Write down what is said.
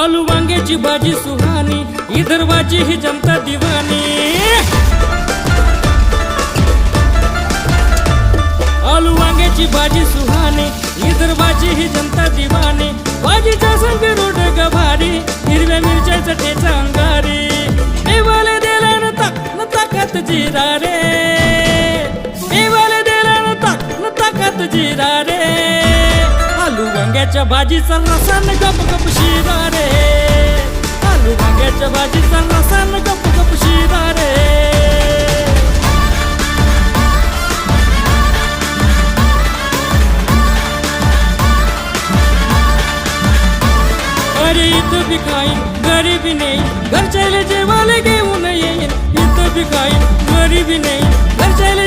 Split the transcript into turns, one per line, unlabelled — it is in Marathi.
आलू वांग्याची भाजी सुहानी, विदर्भाची ही जनता दिवानी। आलू वांग्याची भाजी सुहानी, विदर्भाची ही जनता दिवानी। भाजीच्या संग रोड गभारी, हिरव्या मिरच्याचा ठेचा अंगारी। देवाला दिला न ताकत जिरा रे, देवाला दिला न ताकत जिरा रे। आलू वांग्याच्या भाजीचा रसा न गप गप शिरा रे, आलू वांग्याच्या भाजीचा रसा न गप गप शिरा रे। अरे इथं बी खाईन घरी बी नाही, घरच्याला जेवायला घेऊन येईन। इथं बी खाईन घरी बी नाही, घरच्याला